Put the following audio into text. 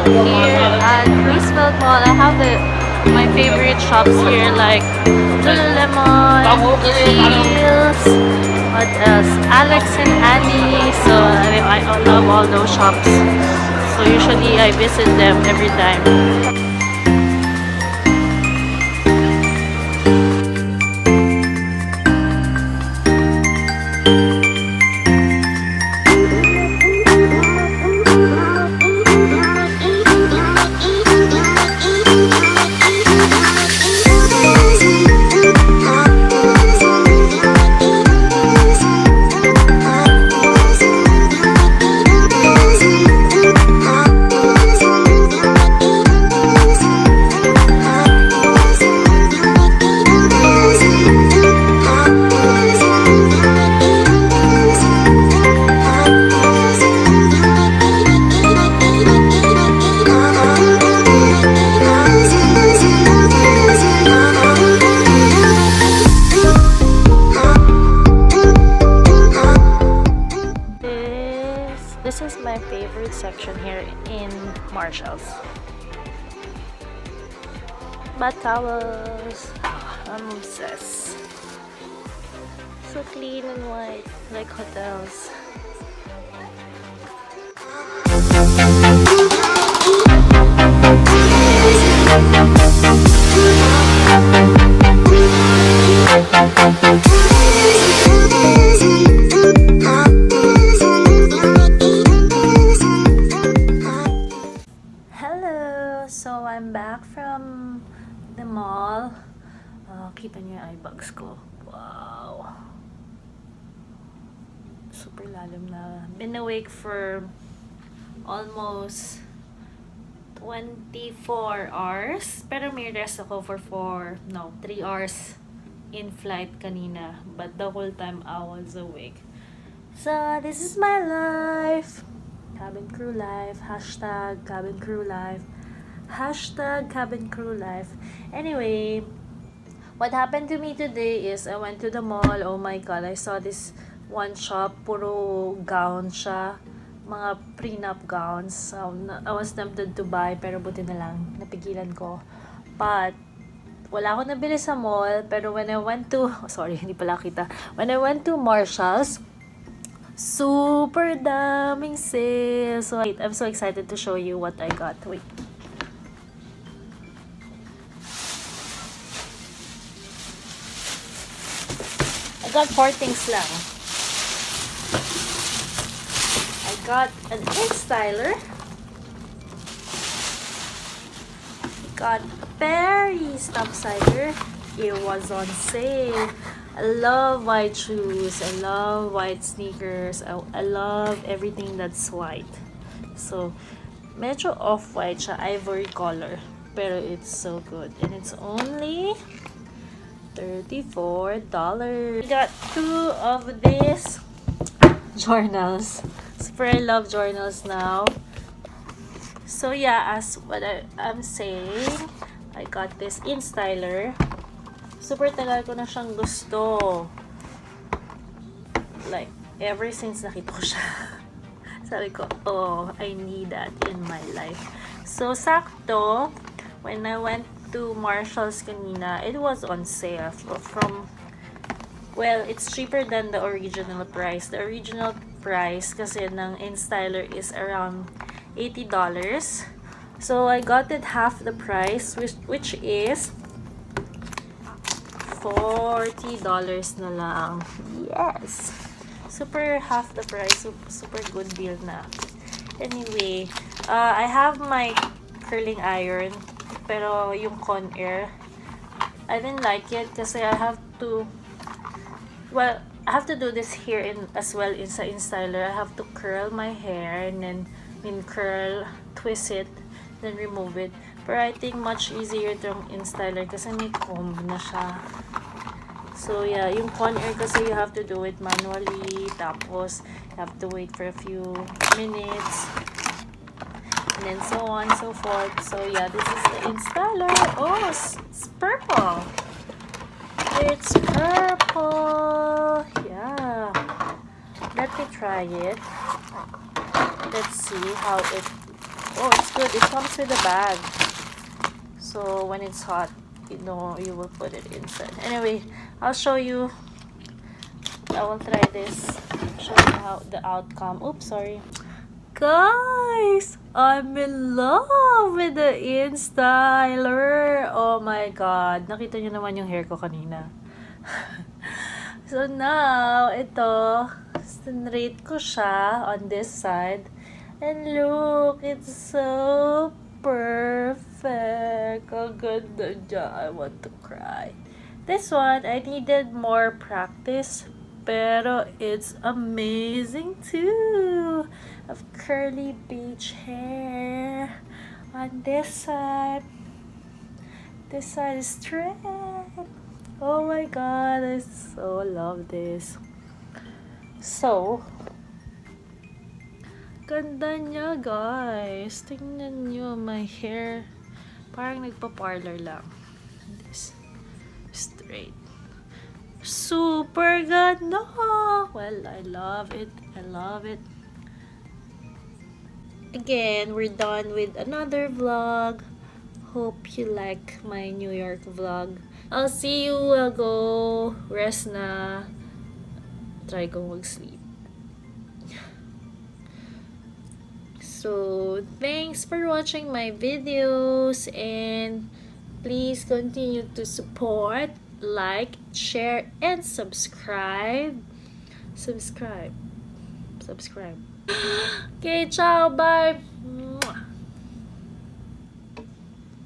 Here at Roosevelt Mall, I have my favorite shops here like Lululemon, Heels, what else? Alex and Annie. So I love all those shops. So usually I visit them every time. This is my favorite section here in Marshall's. Bath towels. I'm obsessed. So clean and white, like hotels. So I'm back from the mall. Kita niyo yung eye bags ko. Wow. Super lalim na. Been awake for almost 24 hours. Pero may rest ako for 3 hours in flight kanina. But the whole time I was awake. So this is my life. Cabin crew life. Hashtag cabin crew life. Hashtag cabin crew life. Anyway, what happened to me today is I went to the mall. Oh my god, I saw this one shop. Puro gown siya. Mga prenup gowns. I was tempted to buy pero buti na lang. Napigilan ko. But, wala akong nabili sa mall. Pero when I went to... sorry, hindi pala kita. When I went to Marshall's, super daming sale. So, I'm so excited to show you what I got. Wait. I got 4 things lang. I got an ink styler. I got a Perry stump cider. It was on sale. I love white shoes. I love white sneakers. I love everything that's white. So, medyo off-white siya. Ivory color. Pero it's so good. And it's only $34. I got 2 of these journals. Super I love journals now. So yeah, as what I'm saying, I got this in styler. Super tagal ko na siyang gusto. Like, ever since nakita ko siya. Sabi ko, oh, I need that in my life. So, sakto, when I went to Marshall's kanina, it was on sale well, it's cheaper than the original price. The original price kasi ng InStyler is around $80. So I got it half the price, which is $40 na lang. Yes! Super half the price. Super good deal na. Anyway, I have my curling iron. Pero yung Conair, I didn't like it kasi I have to do this here as well in sa InStyler. I have to curl my hair and then twist it, then remove it. But I think much easier itong InStyler kasi may comb na siya. So yeah, yung Conair kasi you have to do it manually, tapos you have to wait for a few minutes. And then so on and so forth. So yeah, this is the InStyler. Oh, it's purple. It's purple. Yeah. Let me try it. Let's see how it Oh, it's good. It comes with a bag. So when it's hot, you know, you will put it inside. Anyway, I'll show you. I will try this. Show you how the outcome. Oops, sorry. Guys, I'm in love with the InStyler. Oh my God. Nakita niyo naman yung hair ko kanina. So now, ito, straight ko siya on this side. And look, it's so perfect. Ang ganda niya. I want to cry. This one, I needed more practice. Pero it's amazing too. Of curly beach hair. On this side. This side is straight. Oh my God, I so love this. So, ganda niya, guys. Tingnan niyo my hair. Parang nagpa-parlor lang. This straight. Super ganda. Well, I love it. I love it. Again, we're done with another vlog. Hope you like my New York vlog. I'll see you. I'll go rest na. Try ko mag-sleep. So, thanks for watching my videos, and please continue to support, like, share, and subscribe. Subscribe. Okay, ciao, bye.